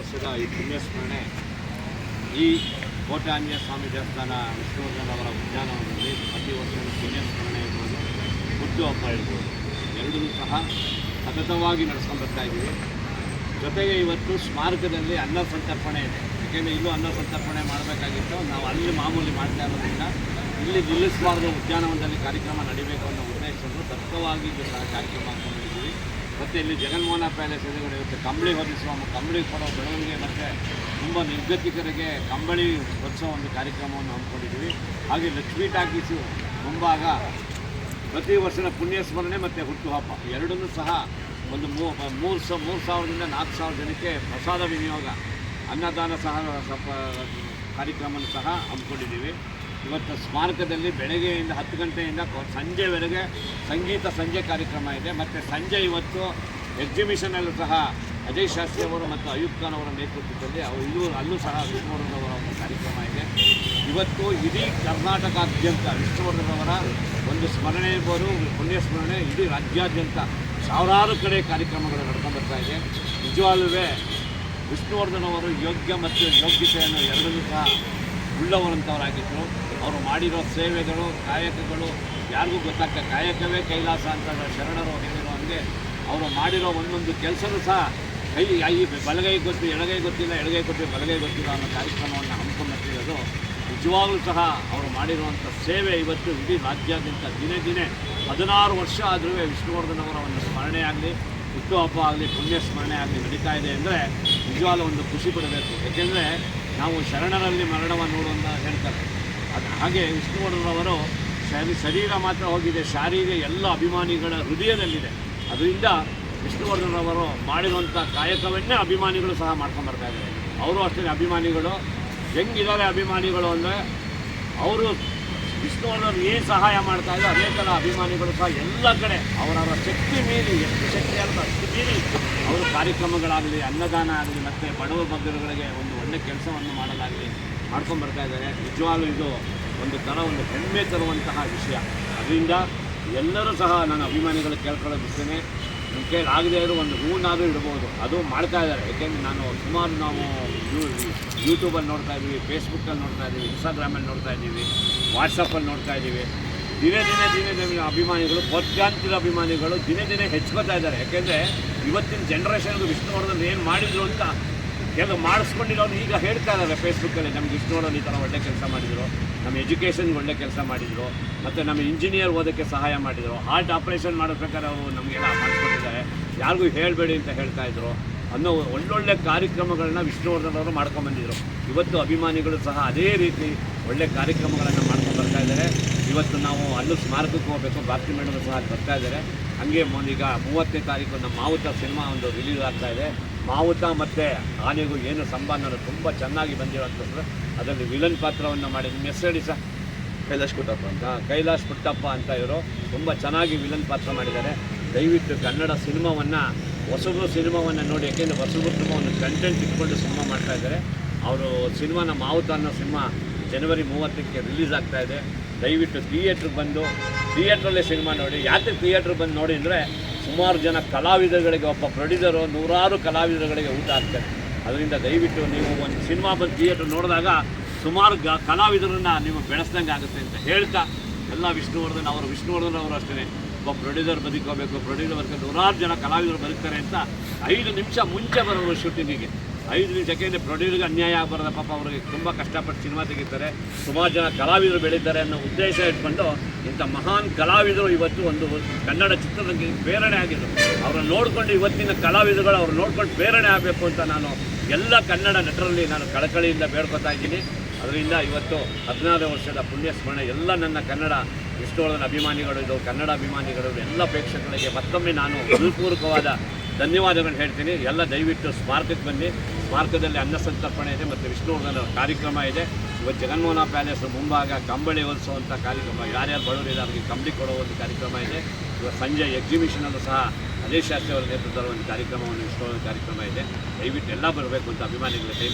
ವರ್ಷದ ಈ ಪುಣ್ಯಸ್ಮರಣೆ ಈ ಕೋಟೆ ಆಂಜನೇಯ ಸ್ವಾಮಿ ದೇವಸ್ಥಾನ ವಿಷ್ಣುವರ್ಧನ್ ಅವರ ಉದ್ಯಾನವನದಲ್ಲಿ ಪ್ರತಿ ವರ್ಷದ ಪುಣ್ಯಸ್ಮರಣೆ ಇರ್ಬೋದು, ಹುಟ್ಟುಹಬ್ಬ ಇರ್ಬೋದು, ಎರಡೂ ಸಹ ಸತತವಾಗಿ ನಡೆಸ್ಕೊಂಡು ಬರ್ತಾ ಇದ್ದೀವಿ. ಜೊತೆಗೆ ಇವತ್ತು ಸ್ಮಾರಕದಲ್ಲಿ ಅನ್ನ ಸಂತರ್ಪಣೆ ಇದೆ. ಯಾಕೆಂದರೆ ಇಲ್ಲೂ ಅನ್ನ ಸಂತರ್ಪಣೆ ಮಾಡಬೇಕಾಗಿತ್ತು. ನಾವು ಅಲ್ಲಿ ಮಾಮೂಲಿ ಮಾಡ್ತಾ ಇರೋದ್ರಿಂದ ಇಲ್ಲಿ ನಿಲ್ಲಿಸಬಾರ್ದು, ಉದ್ಯಾನವನದಲ್ಲಿ ಕಾರ್ಯಕ್ರಮ ನಡೀಬೇಕು ಅನ್ನೋ ಉದ್ದೇಶವನ್ನು ತತ್ವವಾಗಿ ಕಾರ್ಯಕ್ರಮ ಹಾಕೊಂಡಿದ್ದೀವಿ. ಮತ್ತು ಇಲ್ಲಿ ಜಗನ್ಮೋಹನ ಪ್ಯಾಲೇಸ್ ಎದುರುಗಡೆ ಇರುತ್ತೆ ಕಂಬಳಿ ಹೊದಿಸುವ, ಕಂಬಳಿ ಕೊಡೋ ಬೆಳವಣಿಗೆ ಮತ್ತು ತುಂಬ ನಿರ್ಗತಿಕರಿಗೆ ಕಂಬಳಿ ಹೊದಿಸೋ ಒಂದು ಕಾರ್ಯಕ್ರಮವನ್ನು ಹಮ್ಮಿಕೊಂಡಿದ್ದೀವಿ. ಹಾಗೆ ಲಕ್ಷ್ಮೀ ಟಾಕೀಸು ಮುಂಭಾಗ ಪ್ರತಿ ವರ್ಷದ ಪುಣ್ಯಸ್ಮರಣೆ ಮತ್ತು ಹುಟ್ಟುಹಬ್ಬ ಎರಡನ್ನೂ ಸಹ ಒಂದು 3,000ರಿಂದ 4,000 ಜನಕ್ಕೆ ಪ್ರಸಾದ ವಿನಿಯೋಗ, ಅನ್ನದಾನ ಸಹ ಕಾರ್ಯಕ್ರಮವನ್ನು ಸಹ ಹಮ್ಮಿಕೊಂಡಿದ್ದೀವಿ. ಇವತ್ತು ಸ್ಮಾರಕದಲ್ಲಿ ಬೆಳಗ್ಗೆಯಿಂದ 10 ಗಂಟೆಯಿಂದ ಸಂಜೆವರೆಗೆ ಸಂಜೆ ಕಾರ್ಯಕ್ರಮ ಇದೆ. ಮತ್ತು ಸಂಜೆ ಇವತ್ತು ಎಕ್ಸಿಬಿಷನಲ್ಲೂ ಸಹ ಅಜಯ್ ಶಾಸ್ತ್ರಿ ಅವರು ಮತ್ತು ಆಯುಕ್ತನವರ ನೇತೃತ್ವದಲ್ಲಿ ಅಲ್ಲೂ ಸಹ ವಿಷ್ಣುವರ್ಧನ್ ಅವರ ಒಂದು ಕಾರ್ಯಕ್ರಮ ಇದೆ. ಇವತ್ತು ಇಡೀ ಕರ್ನಾಟಕಾದ್ಯಂತ ವಿಷ್ಣುವರ್ಧನ್ ಅವರ ಒಂದು ಸ್ಮರಣೆ ಇರ್ಬೋದು, ಪುಣ್ಯಸ್ಮರಣೆ ಇಡೀ ರಾಜ್ಯಾದ್ಯಂತ ಸಾವಿರಾರು ಕಡೆ ಕಾರ್ಯಕ್ರಮಗಳು ನಡ್ಕೊಂಡು ಬರ್ತಾ ಇದೆ. ನಿಜವಾಗ್ಲೂ ವಿಷ್ಣುವರ್ಧನ್ ಅವರು ಯೋಗ್ಯ ಮತ್ತು ಯೋಗ್ಯತೆಯನ್ನು ಎರಡನ್ನೂ ಸಹ ಉಳ್ಳವರಂಥವರಾಗಿದ್ದರು. ಅವರು ಮಾಡಿರೋ ಸೇವೆಗಳು, ಕಾಯಕಗಳು ಯಾರಿಗೂ ಗೊತ್ತಾಗ್ತದೆ. ಕಾಯಕವೇ ಕೈಲಾಸ ಅಂತ ಶರಣರು ಹೇಳಿರೋ ಹಂಗೆ ಅವರು ಮಾಡಿರೋ ಒಂದೊಂದು ಕೆಲಸನೂ ಸಹ ಬಲಗೈ ಗೊತ್ತು, ಎಡಗೈ ಗೊತ್ತಿಲ್ಲ, ಎಡಗೈ ಗೊತ್ತಿಲ್ಲ, ಬಲಗೈ ಗೊತ್ತಿಲ್ಲ ಅನ್ನೋ ಕಾರ್ಯಕ್ರಮವನ್ನು ಹಮ್ಮಿಕೊಂಡ್ಬರ್ತಿರೋದು. ನಿಜವಾಗ್ಲೂ ಸಹ ಅವರು ಮಾಡಿರುವಂಥ ಸೇವೆ ಇವತ್ತು ಇಡೀ ರಾಜ್ಯಾದ್ಯಂತ ದಿನೇ 16 ವರ್ಷ ಆದರೂ ವಿಷ್ಣುವರ್ಧನ್ ಅವರ ಒಂದು ಸ್ಮರಣೆ ಆಗಲಿ, ಹುಟ್ಟುಹಬ್ಬ ಆಗಲಿ, ಪುಣ್ಯ ಸ್ಮರಣೆ ಆಗಲಿ ನಡೀತಾ ಇದೆ ಅಂದರೆ ನಿಜವಾಗ್ಲೂ ಒಂದು ಖುಷಿ ಪಡಬೇಕು. ಏಕೆಂದರೆ ನಾವು ಶರಣರಲ್ಲಿ ಮರಣವನ್ನು ನೋಡುವಂತ ಹೇಳ್ತಾರೆ. ಅದು ಹಾಗೆ ವಿಷ್ಣುವರ್ಧನ್ ಅವರು ಶರೀರ ಮಾತ್ರ ಹೋಗಿದೆ, ಶಾರೀರಿಕ ಎಲ್ಲ ಅಭಿಮಾನಿಗಳ ಹೃದಯದಲ್ಲಿದೆ. ಅದರಿಂದ ವಿಷ್ಣುವರ್ಧನ್ ಅವರು ಮಾಡಿರುವಂಥ ಕಾಯಕವನ್ನೇ ಅಭಿಮಾನಿಗಳು ಸಹ ಮಾಡ್ಕೊಂಡ್ಬರ್ತಾ ಇದ್ದಾರೆ. ಅವರು ಅಷ್ಟೇ ಅಭಿಮಾನಿಗಳು ಹೆಂಗಿದ್ದಾರೆ ಅಭಿಮಾನಿಗಳು ಅಂದರೆ ಅವರು ವಿಷ್ಣುವರ್ಧನ್ ಏನು ಸಹಾಯ ಮಾಡ್ತಾಯಿದ್ರು ಅದೇ ಥರ ಅಭಿಮಾನಿಗಳು ಸಹ ಎಲ್ಲ ಕಡೆ ಅವರವರ ಶಕ್ತಿ ಮೀರಿ, ಎಷ್ಟು ಶಕ್ತಿ ಅಲ್ಲ ಅಷ್ಟು ಮೀರಿ ಅವರು ಕಾರ್ಯಕ್ರಮಗಳಾಗಲಿ, ಅನ್ನದಾನ ಆಗಲಿ ಮತ್ತು ಬಡವ ಬಗ್ಗರುಗಳಿಗೆ ಒಂದು ಒಳ್ಳೆ ಕೆಲಸವನ್ನು ಮಾಡಲಾಗಲಿ ಮಾಡ್ಕೊಂಡ್ಬರ್ತಾ ಇದ್ದಾರೆ. ನಿಜವಾಗ್ಲೂ ಇದು ಒಂದು ಹೆಮ್ಮೆ ತರುವಂತಹ ವಿಷಯ. ಅದರಿಂದ ಎಲ್ಲರೂ ಸಹ ನನ್ನ ಅಭಿಮಾನಿಗಳು ಕೇಳ್ಕೊಳ್ಳೋದಿರ್ತೇನೆ, ನಿಮ್ಮ ಕೈಲಿ ಆಗದೇ ಇರೋ ಒಂದು ಹೂನಾದರೂ ಇಡ್ಬೋದು, ಅದು ಮಾಡ್ತಾ ಇದ್ದಾರೆ. ಏಕೆಂದರೆ ನಾವು ಯೂಟ್ಯೂಬಲ್ಲಿ ನೋಡ್ತಾ ಇದ್ದೀವಿ, ಫೇಸ್ಬುಕ್ಕಲ್ಲಿ ನೋಡ್ತಾ ಇದ್ದೀವಿ, ಇನ್ಸ್ಟಾಗ್ರಾಮಲ್ಲಿ ನೋಡ್ತಾ ಇದ್ದೀವಿ, ವಾಟ್ಸಪ್ಪಲ್ಲಿ ನೋಡ್ತಾ ಇದ್ದೀವಿ. ದಿನೇ ಅಭಿಮಾನಿಗಳು, ಕೋಟ್ಯಾಂತರ ಅಭಿಮಾನಿಗಳು ದಿನೇ ಹೆಚ್ಚುತ್ತಾ ಇದ್ದಾರೆ. ಯಾಕೆಂದರೆ ಇವತ್ತಿನ ಜನ್ರೇಷನ್ಗೆ ವಿಷ್ಣುವರ್ಧನ್ ಏನು ಮಾಡಿದ್ರು ಅಂತ ಕೆಲವು ಮಾಡಿಸ್ಕೊಂಡಿರೋರು ಈಗ ಹೇಳ್ತಾ ಇದ್ದಾರೆ ಫೇಸ್ಬುಕ್ಕಲ್ಲಿ. ನಮ್ಗೆ ವಿಷ್ಣುವರ್ಧನ್ ಈ ಥರ ಒಳ್ಳೆ ಕೆಲಸ ಮಾಡಿದರು, ನಮ್ಮ ಎಜುಕೇಷನ್ಗೆ ಒಳ್ಳೆ ಕೆಲಸ ಮಾಡಿದರು, ಮತ್ತು ನಮ್ಮ ಇಂಜಿನಿಯರ್ ಓದೋಕ್ಕೆ ಸಹಾಯ ಮಾಡಿದರು, ಹಾರ್ಟ್ ಆಪ್ರೇಷನ್ ಮಾಡೋಬೇಕಾದ್ರೆ ಅವರು ನಮಗೆಲ್ಲ ಮಾಡಿಸ್ಕೊಟ್ಟಿದ್ದಾರೆ, ಯಾರಿಗೂ ಹೇಳಬೇಡಿ ಅಂತ ಹೇಳ್ತಾಯಿದ್ರು ಅನ್ನೋ ಒಳ್ಳೊಳ್ಳೆ ಕಾರ್ಯಕ್ರಮಗಳನ್ನ ವಿಷ್ಣುವರ್ಧನ್ ಅವರು ಮಾಡ್ಕೊಂಬಂದಿದ್ರು. ಇವತ್ತು ಅಭಿಮಾನಿಗಳು ಸಹ ಅದೇ ರೀತಿ ಒಳ್ಳೆ ಕಾರ್ಯಕ್ರಮಗಳನ್ನು ಮಾಡ್ಕೊಂಡು ಬರ್ತಾ ಇದ್ದಾರೆ. ಇವತ್ತು ನಾವು ಅಲ್ಲೂ ಸ್ಮಾರಕಕ್ಕೆ ಹೋಗಬೇಕು, ಭಾರತಿ ಮೇಡಮ್ ಸಹ ಅಲ್ಲಿ ಬರ್ತಾ ಇದ್ದಾರೆ. ಹಾಗೆ ಈಗ 30ನೇ ತಾರೀಕು ನಮ್ಮ ಮಾವುತ ಸಿನಿಮಾ ಒಂದು ರಿಲೀಸ್ ಆಗ್ತಾ ಇದೆ. ಮಾವುತ ಮತ್ತು ಆನೆಗೂ ಏನು ಸಂಬಂಧ ತುಂಬ ಚೆನ್ನಾಗಿ ಬಂದಿರೋಂಥದ್ದು. ಅದರಲ್ಲಿ ವಿಲನ್ ಪಾತ್ರವನ್ನು ಮಾಡಿ, ನಿಮ್ಮ ಹೆಸರು ಹೇಳಿ ಸರ್? ಕೈಲಾಶ್ ಪುಟ್ಟಪ್ಪ ಅಂತ ಇವರು ತುಂಬ ಚೆನ್ನಾಗಿ ವಿಲನ್ ಪಾತ್ರ ಮಾಡಿದ್ದಾರೆ. ದಯವಿಟ್ಟು ಕನ್ನಡ ಹೊಸಬ್ರು ಸಿನಿಮಾವನ್ನು ನೋಡಿ. ಯಾಕೆಂದರೆ ಹೊಸಬ್ರು ತುಂಬ ಒಂದು ಕಂಟೆಂಟ್ ಇಟ್ಕೊಂಡು ಸಿನಿಮಾ ಮಾಡ್ತಾಯಿದ್ದಾರೆ. ಅವರು ಸಿನಿಮಾನ ಮಾವುತ ಅನ್ನೋ ಸಿನಿಮಾ ಜನವರಿ 30ಕ್ಕೆ ರಿಲೀಸ್ ಆಗ್ತಾಯಿದೆ. ದಯವಿಟ್ಟು ಥಿಯೇಟ್ರಲ್ಲೇ ಸಿನಿಮಾ ನೋಡಿ. ಯಾಕೆ ಥಿಯೇಟ್ರ್ ಬಂದು ನೋಡಿ ಅಂದರೆ ಸುಮಾರು ಜನ ಕಲಾವಿದರುಗಳಿಗೆ, ಒಬ್ಬ ಪ್ರೊಡ್ಯೂಸರು ನೂರಾರು ಕಲಾವಿದರುಗಳಿಗೆ ಊಟ ಆಗ್ತಾರೆ. ಅದರಿಂದ ದಯವಿಟ್ಟು ನೀವು ಒಂದು ಸಿನಿಮಾ ಬಂದು ಥಿಯೇಟ್ರ್ ನೋಡಿದಾಗ ಸುಮಾರು ಕಲಾವಿದರನ್ನು ನೀವು ಬೆಳೆಸ್ದಂಗೆ ಆಗುತ್ತೆ ಅಂತ ಹೇಳ್ತಾ, ಎಲ್ಲ ವಿಷ್ಣುವರ್ಧನ್ ಅವರು ಅಷ್ಟೇ ಒಬ್ಬ ಪ್ರೊಡ್ಯೂಸರ್ ಬದುಕೋಬೇಕು, ಪ್ರೊಡ್ಯೂಸರ್ ಬದುಕೋ ನೂರಾರು ಜನ ಕಲಾವಿದರು ಬದುಕ್ತಾರೆ ಅಂತ 5 ನಿಮಿಷ ಮುಂಚೆ ಬರೋರು ಶೂಟಿಂಗಿಗೆ. 5 ನಿಮಿಷ, ಯಾಕೆಂದರೆ ಪ್ರೊಡ್ಯೂಸರ್ಗೆ ಅನ್ಯಾಯ ಆಗಬಾರ್ದು, ಪಾಪ ಅವ್ರಿಗೆ ತುಂಬ ಕಷ್ಟಪಟ್ಟು ಸಿನಿಮಾ ತೆಗಿತಾರೆ, ಸುಮಾರು ಜನ ಕಲಾವಿದರು ಬೆಳೀತಾರೆ ಅನ್ನೋ ಉದ್ದೇಶ ಇಟ್ಕೊಂಡು ಇಂಥ ಮಹಾನ್ ಕಲಾವಿದರು ಇವತ್ತು ಒಂದು ಕನ್ನಡ ಚಿತ್ರರಂಗಕ್ಕೆ ಪ್ರೇರಣೆ ಆಗಿದ್ರು. ಅವ್ರನ್ನ ನೋಡಿಕೊಂಡು ಇವತ್ತಿನ ಕಲಾವಿದರುಗಳು ಅವ್ರು ನೋಡ್ಕೊಂಡು ಪ್ರೇರಣೆ ಆಗಬೇಕು ಅಂತ ನಾನು ಎಲ್ಲ ಕನ್ನಡ ನಟರಲ್ಲಿ ನಾನು ಕಳಕಳಿಯಿಂದ ಬೇಡ್ಕೊತಾ ಇದ್ದೀನಿ. ಅದರಿಂದ ಇವತ್ತು 16 ವರ್ಷದ ಪುಣ್ಯ ಸ್ಮರಣೆ ಎಲ್ಲ ನನ್ನ ಕನ್ನಡ ವಿಷ್ಣುವರ್ಧನ್ ಅಭಿಮಾನಿಗಳು, ಕನ್ನಡ ಅಭಿಮಾನಿಗಳು, ಎಲ್ಲ ಪ್ರೇಕ್ಷಕರಿಗೆ ಮತ್ತೊಮ್ಮೆ ನಾನು ಹೃತ್ಪೂರ್ವಕವಾದ ಧನ್ಯವಾದಗಳನ್ನು ಹೇಳ್ತೀನಿ. ಎಲ್ಲ ದಯವಿಟ್ಟು ಸ್ಮಾರಕಕ್ಕೆ ಬನ್ನಿ. ಸ್ಮಾರಕದಲ್ಲಿ ಅನ್ನ ಸಂತರ್ಪಣೆ ಇದೆ ಮತ್ತು ವಿಷ್ಣುವರ್ಧನ್ ಕಾರ್ಯಕ್ರಮ ಇದೆ. ಇವತ್ತು ಜಗನ್ಮೋಹನ ಪ್ಯಾಲೇಸ್ ಮುಂಭಾಗ ಕಂಬಳಿ ಹೊಲಿಸುವಂಥ ಕಾರ್ಯಕ್ರಮ, ಯಾರ್ಯಾರು ಬಡವರಿದೆ ಅವರಿಗೆ ಕಂಬಳಿ ಕೊಡೋ ಒಂದು ಕಾರ್ಯಕ್ರಮ ಇದೆ. ಇವತ್ತು ಸಂಜೆ ಎಕ್ಸಿಬಿಷನಲ್ಲೂ ಸಹ ಅಜಯ್ ಶಾಸ್ತ್ರಿ ಅವರ ನೇತೃತ್ವದ ಒಂದು ಕಾರ್ಯಕ್ರಮವನ್ನು ವಿಷ್ಣುವರ್ಧನ್ ಕಾರ್ಯಕ್ರಮ ಇದೆ. ದಯವಿಟ್ಟು ಎಲ್ಲ ಬರಬೇಕು ಅಂತ ಅಭಿಮಾನಿಗಳ ಕೈ